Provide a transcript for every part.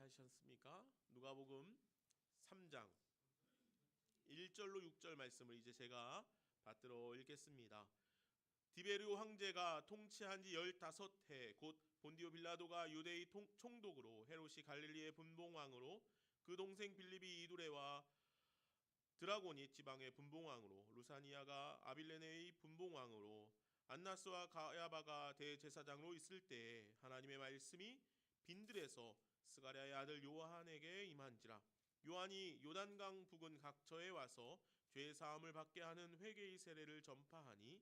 하셨습니까? 누가복음 3장 1절로 6절 말씀을 이제 제가 받들어 읽겠습니다. 디베르 황제가 통치한 지 15해 곧 본디오 빌라도가 유대의 총독으로 헤롯이 갈릴리의 분봉왕으로 그 동생 빌립이 이두레와 드라고니 지방의 분봉왕으로 루사니아가 아빌레네의 분봉왕으로 안나스와 가야바가 대제사장으로 있을 때에 하나님의 말씀이 빈들에서 스가랴의 아들 요한에게 임한지라. 요한이 요단강 부근 각처에 와서 죄 사함을 받게 하는 회개의 세례를 전파하니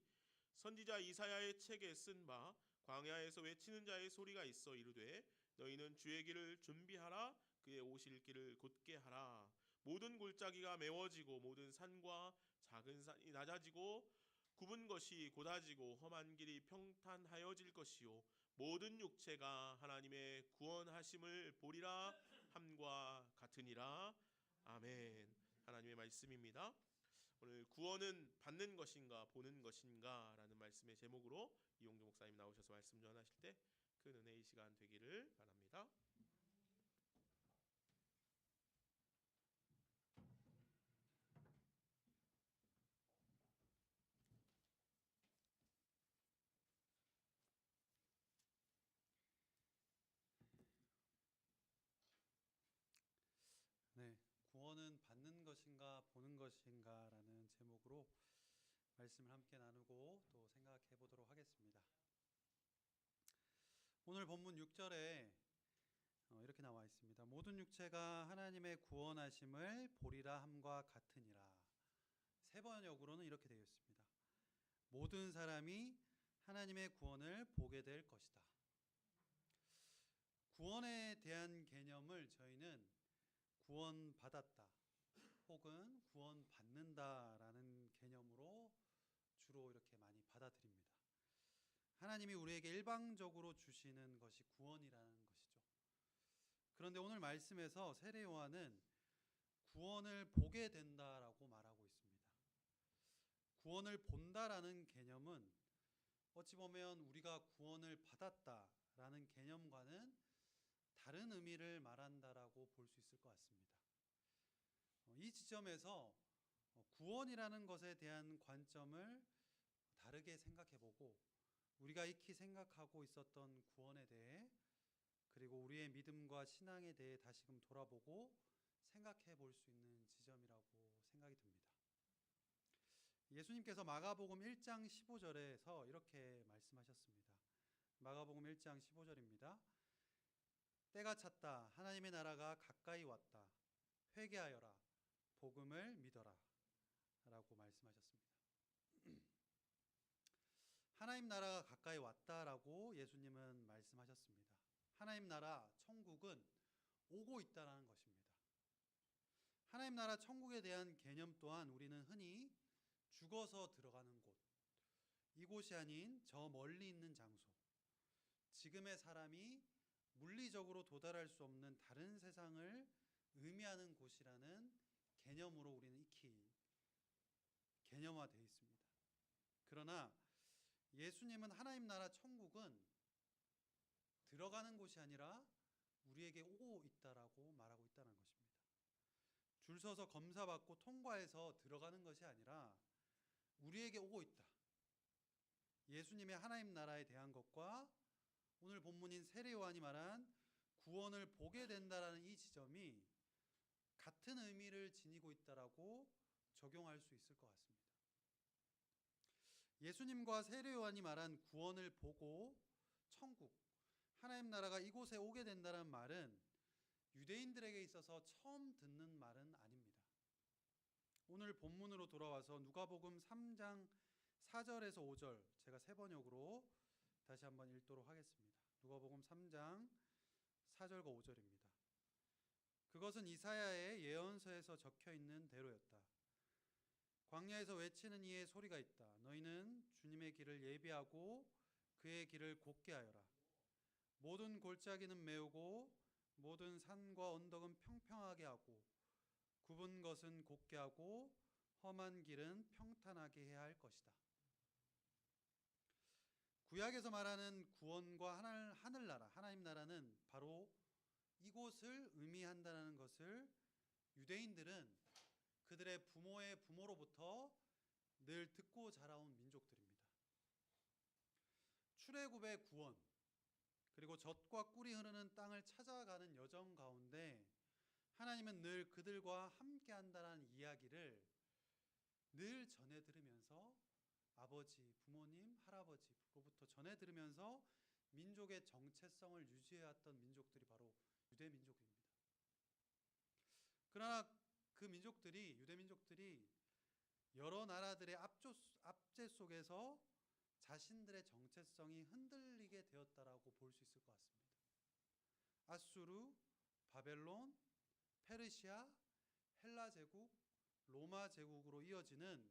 선지자 이사야의 책에 쓴 바 광야에서 외치는 자의 소리가 있어 이르되 너희는 주의 길을 준비하라 그의 오실 길을 곧게 하라. 모든 골짜기가 메워지고 모든 산과 작은 산이 낮아지고 굽은 것이 곧아지고 험한 길이 평탄하여질 것이요 모든 육체가 하나님의 구원하심을 보리라 함과 같으니라. 아멘. 하나님의 말씀입니다. 오늘 구원은 받는 것인가 보는 것인가 라는 말씀의 제목으로 이용주 목사님 나오셔서 말씀 전하실 때 큰 은혜의 시간 되기를 바랍니다. 네, 구원은 받는 것인가 보는 것인가라는 제목으로 말씀을 함께 나누고 또 생각해 보도록 하겠습니다. 오늘 본문 6절에 이렇게 나와 있습니다. 모든 육체가 하나님의 구원하심을 보리라 함과 같으니라. 세 번역으로는 이렇게 되어 있습니다. 모든 사람이 하나님의 구원을 보게 될 것이다. 구원에 대한 개념을 저희는 구원받았다 혹은 구원받는다라는 개념으로 주로 이렇게 많이 받아들입니다. 하나님이 우리에게 일방적으로 주시는 것이 구원이라는 것이죠. 그런데 오늘 말씀에서 세례 요한은 구원을 보게 된다라고 말하고 있습니다. 구원을 본다라는 개념은 어찌 보면 우리가 구원을 받았다라는 개념과는 다른 의미를 말한다라고 볼 수 있을 것 같습니다. 이 지점에서 구원이라는 것에 대한 관점을 다르게 생각해보고 우리가 익히 생각하고 있었던 구원에 대해 그리고 우리의 믿음과 신앙에 대해 다시금 돌아보고 생각해 볼 수 있는 지점이라고 생각이 듭니다. 예수님께서 마가복음 1장 15절에서 이렇게 말씀하셨습니다. 마가복음 1장 15절입니다. 때가 찼다. 하나님의 나라가 가까이 왔다. 회개하여라. 복음을 믿어라. 라고 말씀하셨습니다. 하나님 나라가 가까이 왔다라고 예수님은 말씀하셨습니다. 하나님 나라, 천국은 오고 있다는 것입니다. 하나님 나라, 천국에 대한 개념 또한 우리는 흔히 죽어서 들어가는 곳, 이곳이 아닌 저 멀리 있는 장소, 지금의 사람이 물리적으로 도달할 수 없는 다른 세상을 의미하는 곳이라는 개념으로 우리는 익히 개념화되어 있습니다. 그러나 예수님은 하나님 나라 천국은 들어가는 곳이 아니라 우리에게 오고 있다라고 말하고 있다는 것입니다. 줄 서서 검사받고 통과해서 들어가는 것이 아니라 우리에게 오고 있다. 예수님의 하나님 나라에 대한 것과 오늘 본문인 세례 요한이 말한 구원을 보게 된다라는 이 지점이 같은 의미를 지니고 있다라고 적용할 수 있을 것 같습니다. 예수님과 세례 요한이 말한 구원을 보고 천국, 하나님 나라가 이곳에 오게 된다는 말은 유대인들에게 있어서 처음 듣는 말은 아닙니다. 오늘 본문으로 돌아와서 누가복음 3장 4절에서 5절 제가 세 번역으로 다시 한번 읽도록 하겠습니다. 누가복음 3장 4절과 5절입니다. 그것은 이사야의 예언서에서 적혀 있는 대로였다. 광야에서 외치는 이의 소리가 있다. 너희는 주님의 길을 예비하고 그의 길을 곧게 하여라. 모든 골짜기는 메우고 모든 산과 언덕은 평평하게 하고 굽은 것은 곧게 하고 험한 길은 평탄하게 해야 할 것이다. 구약에서 말하는 구원과 하늘나라, 하나님 나라는 바로 이곳을 의미한다는 것을 유대인들은 그들의 부모의 부모로부터 늘 듣고 자라온 민족들입니다. 출애굽의 구원, 그리고 젖과 꿀이 흐르는 땅을 찾아가는 여정 가운데 하나님은 늘 그들과 함께한다는 이야기를 늘 전해 들으면서 아버지, 부모님, 할아버지로부터 전해 들으면서 민족의 정체성을 유지해왔던 민족들이 바로 유대 민족입니다. 그러나 그 민족들이, 유대 민족들이 여러 나라들의 압제 속에서 자신들의 정체성이 흔들리게 되었다라고 볼 수 있을 것 같습니다. 아수르, 바벨론, 페르시아, 헬라 제국, 로마 제국으로 이어지는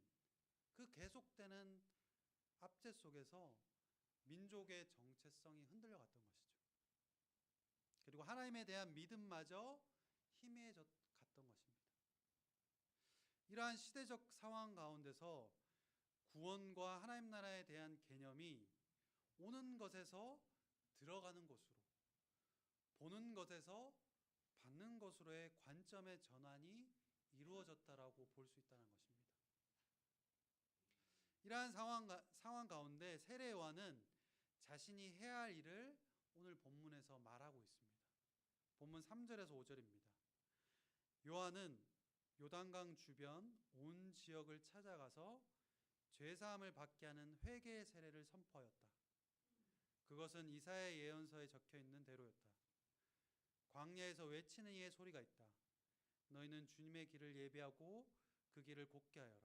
그 계속되는 압제 속에서 민족의 정체성이 흔들려갔던 것이죠. 그리고 하나님에 대한 믿음마저 희미해졌 갔던 것입니다. 이러한 시대적 상황 가운데서 구원과 하나님 나라에 대한 개념이 오는 것에서 들어가는 곳으로, 보는 것에서 받는 것으로의 관점의 전환이 이루어졌다라고 볼 수 있다는 것입니다. 이러한 상황 가운데 세례 요한은 자신이 해야 할 일을 오늘 본문에서 말하고 있습니다. 본문 3절에서 5절입니다. 요한은 요단강 주변 온 지역을 찾아가서 죄사함을 받게 하는 회개의 세례를 선포하였다. 그것은 이사야 예언서에 적혀 있는 대로였다. 광야에서 외치는 이의 소리가 있다. 너희는 주님의 길을 예비하고 그 길을 곧게 하여라.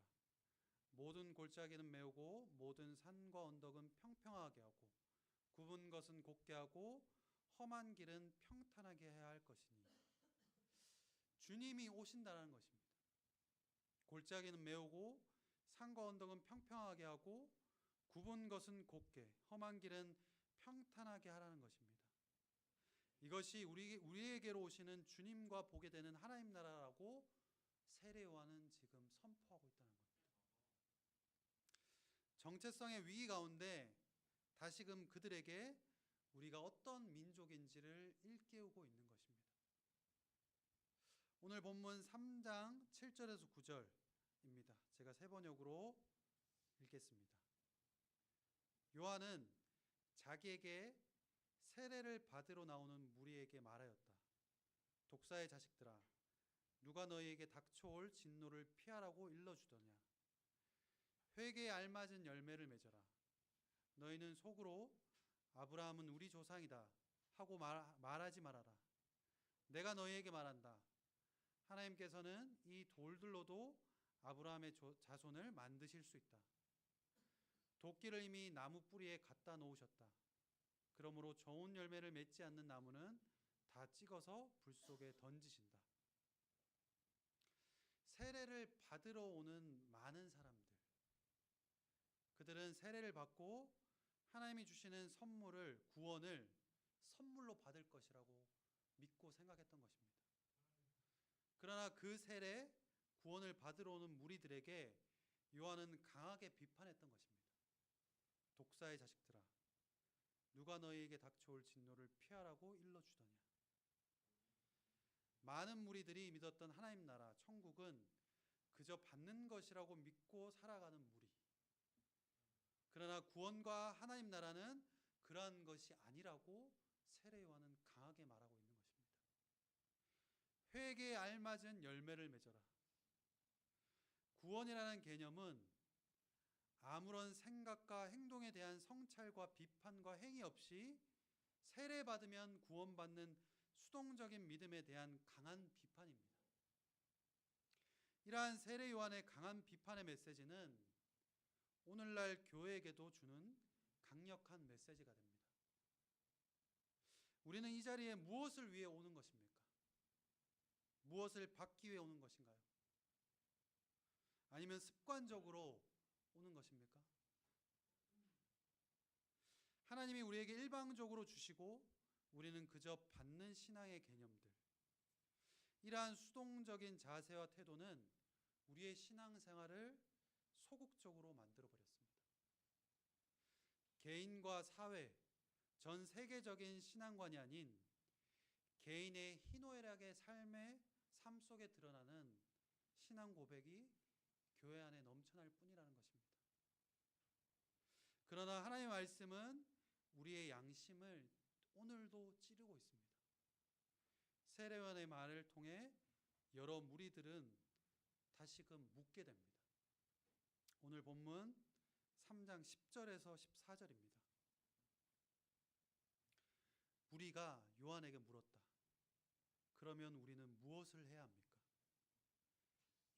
모든 골짜기는 메우고 모든 산과 언덕은 평평하게 하고 굽은 것은 곧게 하고 험한 길은 평탄하게 해야 할 것이니. 주님이 오신다는 것입니다. 골짜기는 메우고 산과 언덕은 평평하게 하고 굽은 것은 곧게, 험한 길은 평탄하게 하라는 것입니다. 이것이 우리에게로 오시는 주님과 보게 되는 하나님 나라라고 세례 요한은 지금 선포하고 있다는 겁니다. 정체성의 위기 가운데 다시금 그들에게 우리가 어떤 민족인지를 일깨우고 있는 것입니다. 오늘 본문 3장 7절에서 9절입니다. 제가 세 번역으로 읽겠습니다. 요한은 자기에게 세례를 받으러 나오는 무리에게 말하였다. 독사의 자식들아, 누가 너희에게 닥쳐올 진노를 피하라고 일러주더냐. 회개에 알맞은 열매를 맺어라. 너희는 속으로 아브라함은 우리 조상이다 하고 말하지 말아라. 내가 너희에게 말한다. 하나님께서는 이 돌들로도 아브라함의 자손을 만드실 수 있다. 도끼를 이미 나무 뿌리에 갖다 놓으셨다. 그러므로 좋은 열매를 맺지 않는 나무는 다 찍어서 불 속에 던지신다. 세례를 받으러 오는 많은 사람들, 그들은 세례를 받고 하나님이 주시는 선물을, 구원을 선물로 받을 것이라고 믿고 생각했던 것입니다. 그러나 그 세례, 구원을 받으러 오는 무리들에게 요한은 강하게 비판했던 것입니다. 독사의 자식들아, 누가 너희에게 닥쳐올 진노를 피하라고 일러주더냐. 많은 무리들이 믿었던 하나님 나라, 천국은 그저 받는 것이라고 믿고 살아가는 무리. 그러나 구원과 하나님 나라는 그러한 것이 아니라고 세례 요한은 강하게 말하고 있는 것입니다. 회개에 알맞은 열매를 맺어라. 구원이라는 개념은 아무런 생각과 행동에 대한 성찰과 비판과 행위 없이 세례받으면 구원받는 수동적인 믿음에 대한 강한 비판입니다. 이러한 세례 요한의 강한 비판의 메시지는 오늘날 교회에게도 주는 강력한 메시지가 됩니다. 우리는 이 자리에 무엇을 위해 오는 것입니까? 무엇을 받기 위해 오는 것인가요? 아니면 습관적으로 오는 것입니까? 하나님이 우리에게 일방적으로 주시고 우리는 그저 받는 신앙의 개념들, 이러한 수동적인 자세와 태도는 우리의 신앙생활을 소극적으로 만들어버렸습니다. 개인과 사회, 전 세계적인 신앙관이 아닌 개인의 희노애락의 삶 속에 드러나는 신앙 고백이 교회 안에 넘쳐날 뿐이라는 것입니다. 그러나 하나님의 말씀은 우리의 양심을 오늘도 찌르고 있습니다. 세례요한의 말을 통해 여러 무리들은 다시금 묻게 됩니다. 오늘 본문 3장 10절에서 14절입니다. 무리가 요한에게 물었다. 그러면 우리는 무엇을 해야 합니까?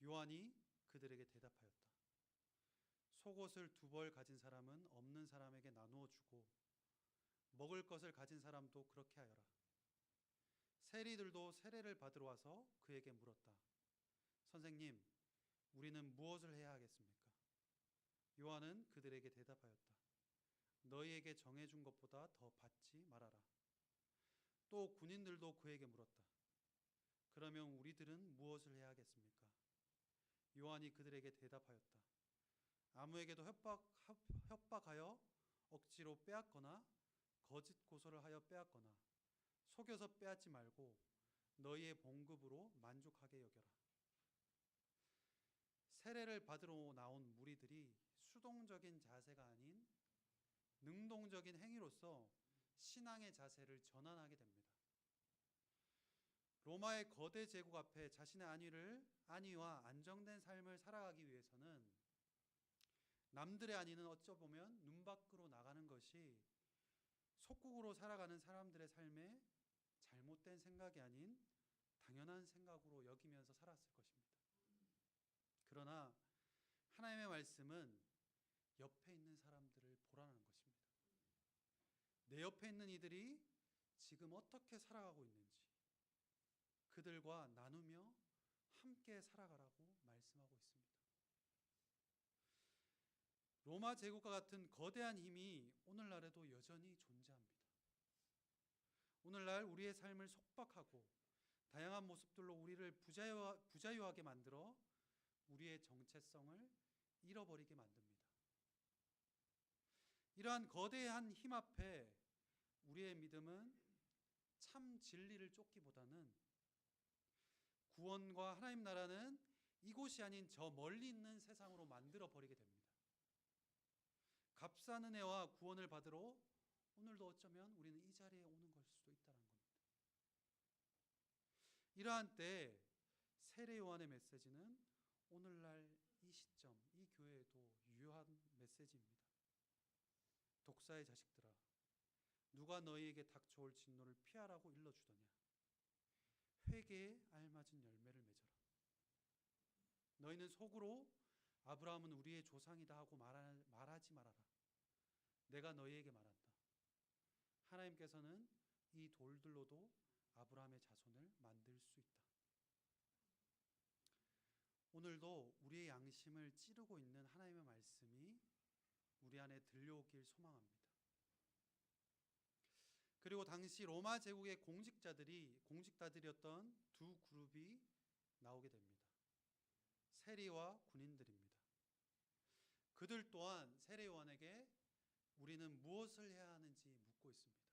요한이 그들에게 대답하였다. 속옷을 2벌 가진 사람은 없는 사람에게 나누어 주고 먹을 것을 가진 사람도 그렇게 하여라. 세리들도 세례를 받으러 와서 그에게 물었다. 선생님, 우리는 무엇을 해야 하겠습니까? 요한은 그들에게 대답하였다. 너희에게 정해준 것보다 더 받지 말아라. 또 군인들도 그에게 물었다. 그러면 우리들은 무엇을 해야 하겠습니까? 요한이 그들에게 대답하였다. 아무에게도 협박하여 억지로 빼앗거나 거짓 고소를 하여 빼앗거나 속여서 빼앗지 말고 너희의 봉급으로 만족하게 여겨라. 세례를 받으러 나온 무리들이 수동적인 자세가 아닌 능동적인 행위로서 신앙의 자세를 전환하게 됩니다. 로마의 거대 제국 앞에 자신의 안위와 안정된 삶을 살아가기 위해서는 남들의 안위는 어쩌보면 눈 밖으로 나가는 것이 속국으로 살아가는 사람들의 삶에 잘못된 생각이 아닌 당연한 생각으로 여기면서 살았을 것입니다. 그러나 하나님의 말씀은 옆에 있는 사람들을 보라는 것입니다. 내 옆에 있는 이들이 지금 어떻게 살아가고 있는지 그들과 나누며 함께 살아가라고 말씀하고 있습니다. 로마 제국과 같은 거대한 힘이 오늘날에도 여전히 존재합니다. 오늘날 우리의 삶을 속박하고 다양한 모습들로 우리를 부자유하게 만들어 우리의 정체성을 잃어버리게 만듭니다. 이러한 거대한 힘 앞에 우리의 믿음은 참 진리를 쫓기보다는 구원과 하나님 나라는 이곳이 아닌 저 멀리 있는 세상으로 만들어 버리게 됩니다. 값싼 은혜와 구원을 받으러 오늘도 어쩌면 우리는 이 자리에 오는 걸 수도 있다는 겁니다. 이러한 때 세례 요한의 메시지는 오늘날 이 시점, 이 교회에도 유효한 메시지입니다. 독사의 자식들아, 누가 너희에게 닥쳐올 진노를 피하라고 일러주더냐? 회개에 알맞은 열매를 맺어라. 너희는 속으로 아브라함은 우리의 조상이다 하고 말하지 말아라. 내가 너희에게 말한다. 하나님께서는 이 돌들로도 아브라함의 자손을 만들 수 있다. 오늘도 우리의 양심을 찌르고 있는 하나님의 말씀이 우리 안에 들려오길 소망합니다. 그리고 당시 로마 제국의 공직자들이었던 두 그룹이 나오게 됩니다. 세리와 군인들입니다. 그들 또한 세례 요한에게 우리는 무엇을 해야 하는지 묻고 있습니다.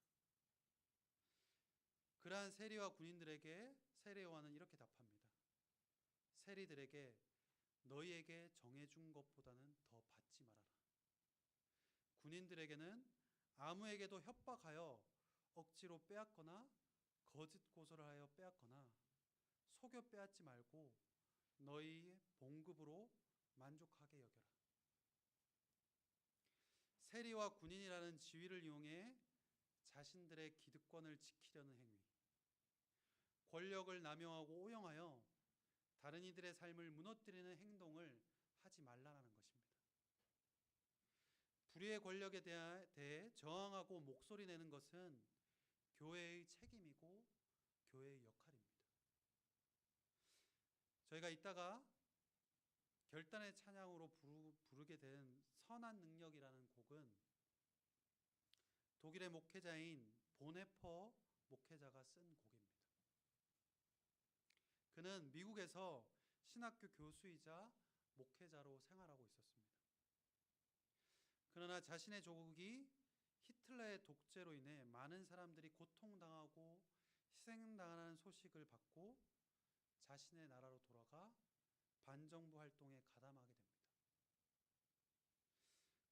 그러한 세리와 군인들에게 세례 요한은 이렇게 답합니다. 세리들에게 너희에게 정해준 것보다는 더 받지 말아라. 군인들에게는 아무에게도 협박하여 억지로 빼앗거나 거짓 고소를 하여 빼앗거나 속여 빼앗지 말고 너희의 봉급으로 만족하게 여겨라. 세리와 군인이라는 지위를 이용해 자신들의 기득권을 지키려는 행위, 권력을 남용하고 오용하여 다른 이들의 삶을 무너뜨리는 행동을 하지 말라는 것입니다. 불의의 권력에 대해 저항하고 목소리 내는 것은 교회의 책임이고 교회의 역할입니다. 저희가 이따가 결단의 찬양으로 부르게 된 선한 능력이라는 곡은 독일의 목회자인 보네퍼 목회자가 쓴 곡입니다. 그는 미국에서 신학교 교수이자 목회자로 생활하고 있었습니다. 그러나 자신의 조국이 히틀러의 독재로 인해 많은 사람들이 고통당하고 희생당하는 소식을 받고 자신의 나라로 돌아가 반정부 활동에 가담하게 됩니다.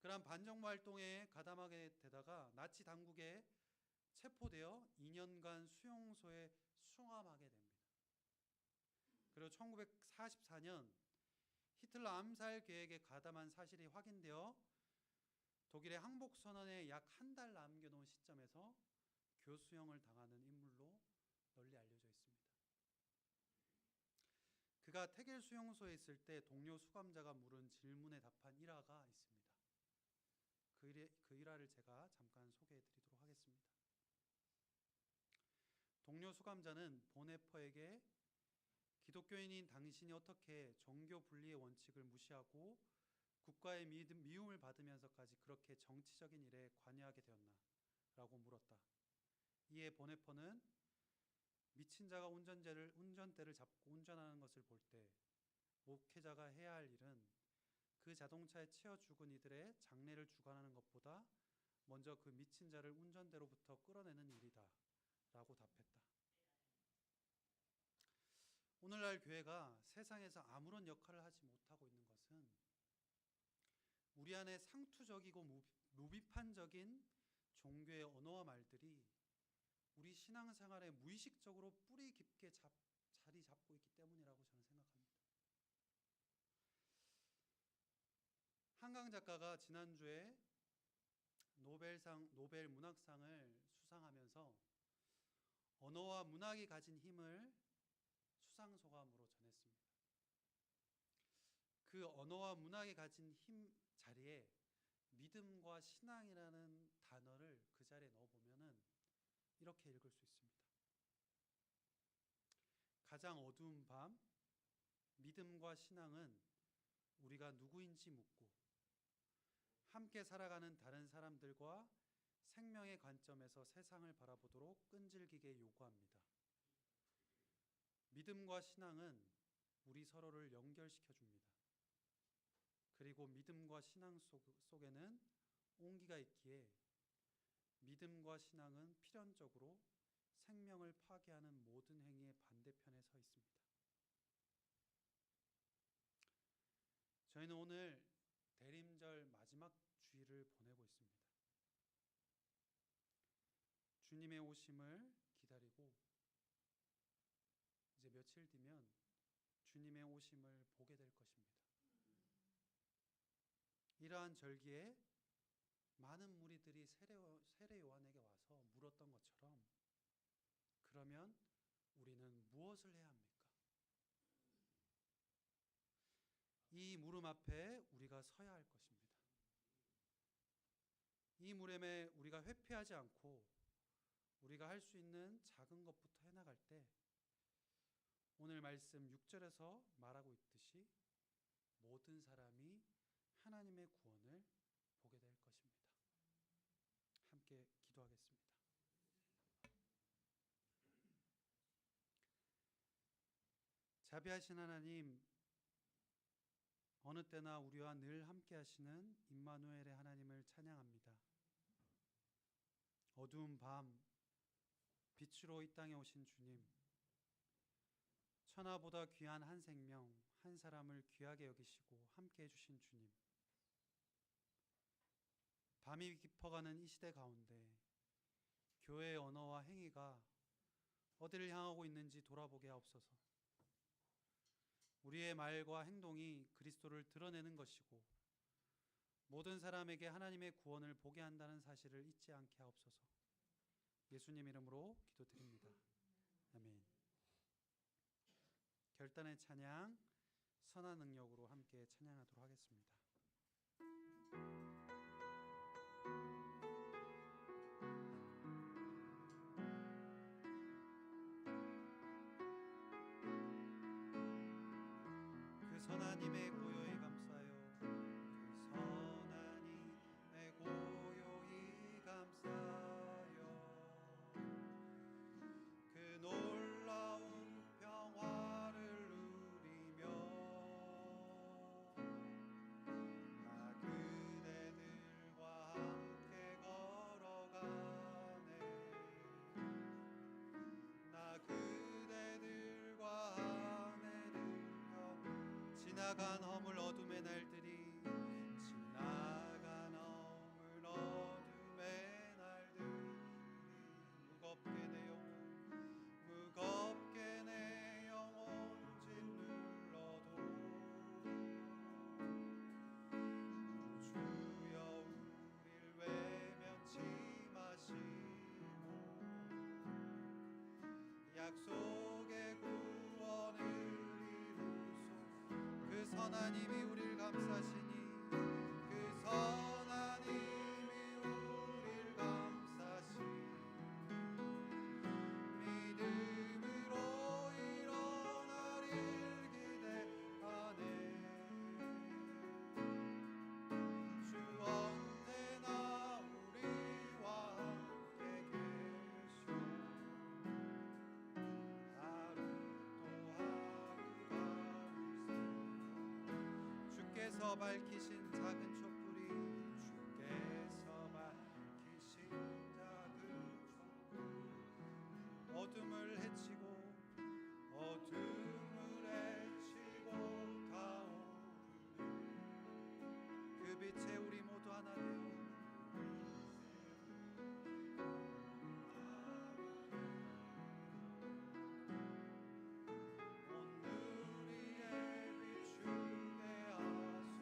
그러한 반정부 활동에 가담하게 되다가 나치 당국에 체포되어 2년간 수용소에 수감하게 됩니다. 그리고 1944년 히틀러 암살 계획에 가담한 사실이 확인되어 독일의 항복선언에 약 한 달 남겨놓은 시점에서 교수형을 당하는 인물로 널리 알려져 있습니다. 그가 태겔 수용소에 있을 때 동료 수감자가 물은 질문에 답한 일화가 있습니다. 그 일화를 제가 잠깐 소개해 드리도록 하겠습니다. 동료 수감자는 보네퍼에게 기독교인인 당신이 어떻게 종교 분리의 원칙을 무시하고 국가의 미움을 받으면서까지 그렇게 정치적인 일에 관여하게 되었나? 라고 물었다. 이에 보네퍼는 미친 자가 운전대를 잡고 운전하는 것을 볼 때 목회자가 해야 할 일은 그 자동차에 치여 죽은 이들의 장례를 주관하는 것보다 먼저 그 미친 자를 운전대로부터 끌어내는 일이다 라고 답했다. 오늘날 교회가 세상에서 아무런 역할을 하지 못하고 있는 것은 우리 안에 상투적이고 무비판적인 종교의 언어와 말들이 우리 신앙생활에 무의식적으로 뿌리 깊게 자리 잡고 있기 때문이라고 저는 생각합니다. 한강 작가가 지난주에 노벨 문학상을 수상하면서 언어와 문학이 가진 힘을 수상소감으로 전했습니다. 그 언어와 문학이 가진 힘 자리에 믿음과 신앙이라는 단어를 그 자리에 넣어보면은 이렇게 읽을 수 있습니다. 가장 어두운 밤, 믿음과 신앙은 우리가 누구인지 묻고 함께 살아가는 다른 사람들과 생명의 관점에서 세상을 바라보도록 끈질기게 요구합니다. 믿음과 신앙은 우리 서로를 연결시켜 줍니다. 그리고 믿음과 신앙 속에는 온기가 있기에 믿음과 신앙은 필연적으로 생명을 파괴하는 모든 행위의 반대편에 서 있습니다. 저희는 오늘 대림절 마지막 주일을 보내고 있습니다. 주님의 오심을 기다리고 이제 며칠 뒤면 주님의 오심을 보게 될 것입니다. 이러한 절기에 많은 무리들이 세례 요한에게 와서 물었던 것처럼 그러면 우리는 무엇을 해야 합니까? 이 물음 앞에 우리가 서야 할 것입니다. 이 물음에 우리가 회피하지 않고 우리가 할 수 있는 작은 것부터 해나갈 때 오늘 말씀 6절에서 말하고 있듯이 모든 사람이 하나님의 구원을 보게 될 것입니다. 함께 기도하겠습니다. 자비하신 하나님, 어느 때나 우리와 늘 함께 하시는 임마누엘의 하나님을 찬양합니다. 어두운 밤, 빛으로 이 땅에 오신 주님, 천하보다 귀한 한 생명, 한 사람을 귀하게 여기시고 함께 해주신 주님, 밤이 깊어가는 이 시대 가운데 교회의 언어와 행위가 어디를 향하고 있는지 돌아보게 하옵소서. 우리의 말과 행동이 그리스도를 드러내는 것이고 모든 사람에게 하나님의 구원을 보게 한다는 사실을 잊지 않게 하옵소서. 예수님 이름으로 기도드립니다. 아멘. 결단의 찬양, 선한 능력으로 함께 찬양하도록 하겠습니다. 그 선하님의 고요히 감싸요. 그 선하님의 고요히 감싸요. 그 놀라운 평화를 누리며 나 그대들과 함께 걸어가네. 지나간 허물 어둠의 날들이 지나간 허물 어둠의 날들이 무겁게 내 영혼 짓눌러도 주여 우릴 외면치 마시고 약속의 구원을 이루소. 그 선하님이 우릴 감싸시니 그 선하님이 우릴 감싸시니 믿음으로 일어나릴 기대하네. 주 언제나 우리와 함께 계셔. 하루 또 하루가 있어. 주께서 밝히신 작은 촛불이 주께서 밝히신 작은 촛불 어둠을 헤치고 타오르는 그 빛에 우리 모두 하나 되어 오늘의 비추게 하소서.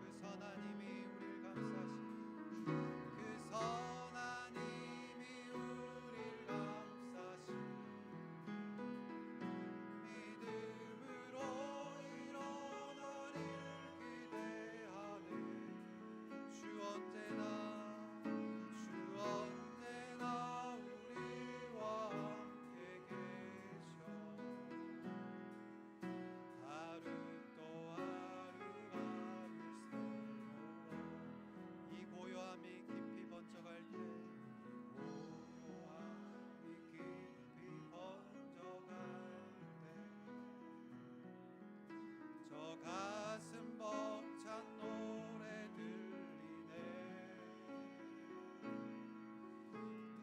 그 선하님이 우릴 감싸시니 그 선하님이 우릴 감싸시니 믿음으로 일어나릴 기대하네. 주 언제나 우리와 함께 계셔. 하루 또 하루가 있어. 이 고요함이 깊이 번져갈 때 저 가슴 벅찬 노래 들리네.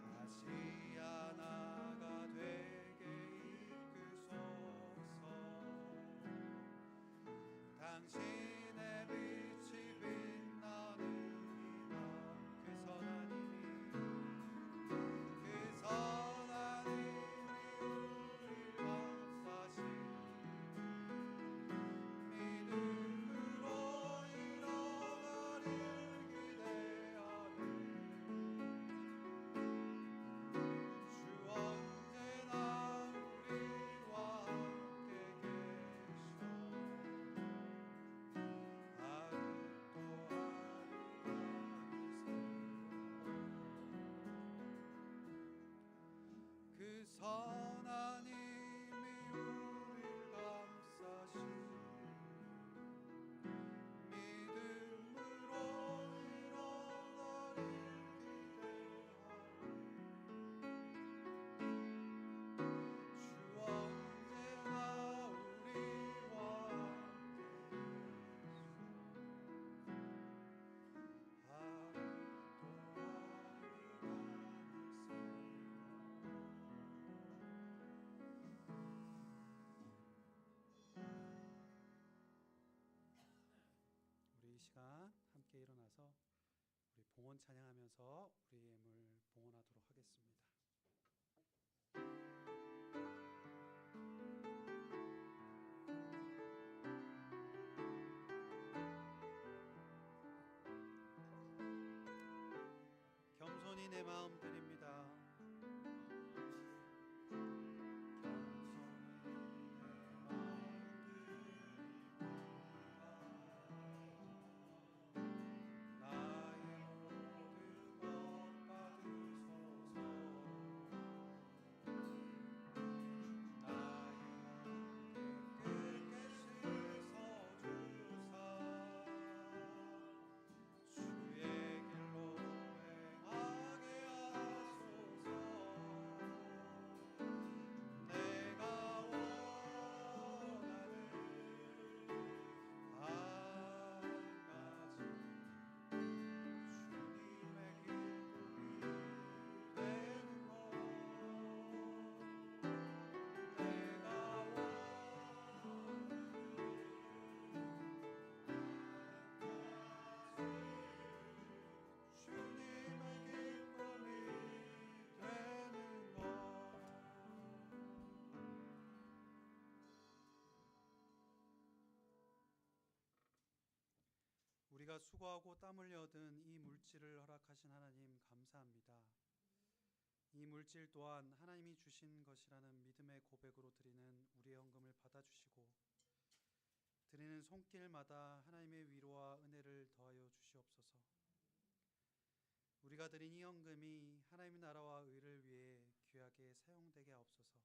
다시 하나가 되게 이끄소서. 당신의 빛이 빛나는 이날 그 선하님이 우릴 감싸시니 믿음으로 일어나릴 기대하네. 주 언제나 우리와 함께 계셔. 하루 또 하루가 있어. 그 선하님이 우릴 감싸시니 믿음으로 일어나릴 기대하네. 주 언제나 우리와 함께 계셔. 하루 또 하루가 우리 이 시간 함께 일어나서 우리 봉헌 찬양하면서 우리의 예물 봉헌하도록 하겠습니다. 겸손히 내 마음 드립니다. 주의 길로 행하게 우리가 수고하고 땀 흘려 얻은 이 물질을 허락하신 하나님 감사합니다. 이 물질 또한 하나님이 주신 것이라는 믿음의 고백으로 드리는 우리의 헌금을 받아주시고 드리는 손길마다 하나님의 위로와 은혜를 더하여 주시옵소서. 우리가 드린 이 헌금이 하나님의 나라와 의를 위해 귀하게 사용되게 하옵소서.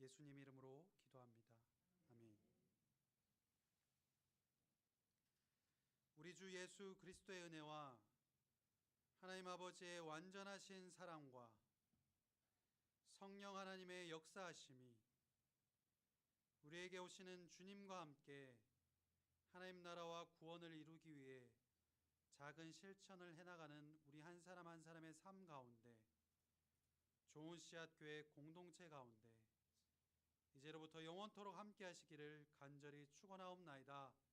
예수님 이름으로 기도합니다. 아멘. 우리 주 예수 그리스도의 은혜와 하나님 아버지의 완전하신 사랑과 성령 하나님의 역사하심이 우리에게 오시는 주님과 함께 하나님 나라와 구원을 이루기 위해 작은 실천을 해나가는 우리 한 사람 한 사람의 삶 가운데 좋은 씨앗 교회 공동체 가운데 이제로부터 영원토록 함께 하시기를 간절히 축원하옵나이다.